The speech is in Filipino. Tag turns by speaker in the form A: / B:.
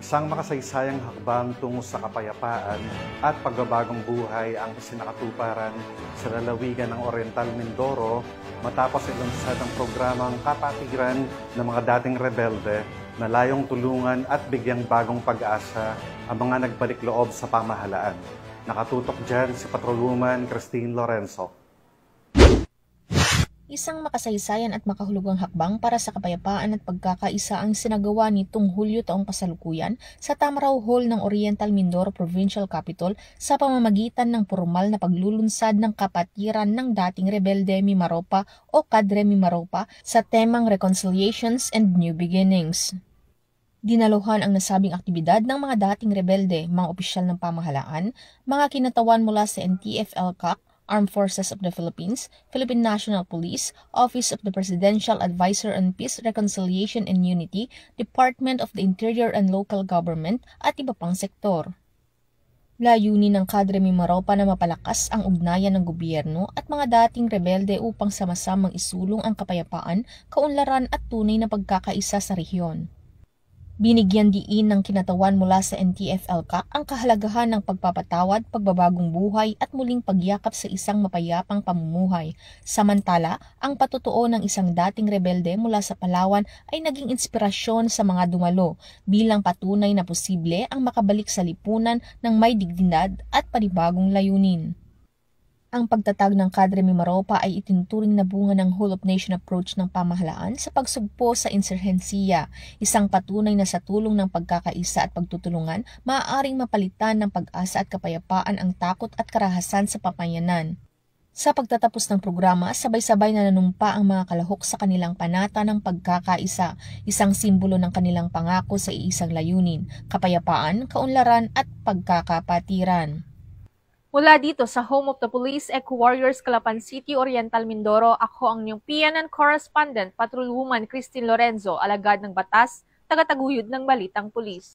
A: Isang makasaysayang hakbang tungo sa kapayapaan at pagbabagong buhay ang isinakatuparan sa lalawigan ng Oriental Mindoro matapos ilunsad ang programang kapatiran ng mga dating rebelde na layong tulungan at bigyang bagong pag-asa ang mga nagbalik loob sa pamahalaan. Nakatutok dyan si Patrolwoman Christine Lorenzo.
B: Isang makasaysayan at makahulugang hakbang para sa kapayapaan at pagkakaisa ang sinagawa nitong Hulyo taong kasalukuyan sa Tamaraw Hall ng Oriental Mindoro Provincial Capital sa pamamagitan ng formal na paglulunsad ng kapatiran ng dating rebelde Mimaropa o Kadre Mimaropa sa temang Reconciliations and New Beginnings. Dinaluhan ang nasabing aktibidad ng mga dating rebelde, mga opisyal ng pamahalaan, mga kinatawan mula sa NTF-ELCAC, Armed Forces of the Philippines, Philippine National Police, Office of the Presidential Advisor on Peace, Reconciliation and Unity, Department of the Interior and Local Government, at iba pang sektor. Layunin ng Kadre Mimaropa na mapalakas ang ugnayan ng gobyerno at mga dating rebelde upang sama-samang isulong ang kapayapaan, kaunlaran at tunay na pagkakaisa sa rehiyon. Binigyan diin ng kinatawan mula sa NTF-ELCAC ang kahalagahan ng pagpapatawad, pagbabagong buhay at muling pagyakap sa isang mapayapang pamumuhay. Samantala, ang patutuo ng isang dating rebelde mula sa Palawan ay naging inspirasyon sa mga dumalo bilang patunay na posible ang makabalik sa lipunan ng may dignidad at panibagong layunin. Ang pagtatag ng Kadre Mimaropa ay itinuturing na bunga ng whole-of-nation approach ng pamahalaan sa pagsugpo sa insurhensiya, isang patunay na sa tulong ng pagkakaisa at pagtutulungan, maaaring mapalitan ng pag-asa at kapayapaan ang takot at karahasan sa pamayanan. Sa pagtatapos ng programa, sabay-sabay na nanumpa ang mga kalahok sa kanilang panata ng pagkakaisa, isang simbolo ng kanilang pangako sa iisang layunin, kapayapaan, kaunlaran at pagkakapatiran.
C: Mula dito sa Home of the Police Eco Warriors, Calapan City, Oriental Mindoro, ako ang inyong PNN correspondent, Patrolwoman Christine Lorenzo, alagad ng batas, tagataguyod ng balitang pulis.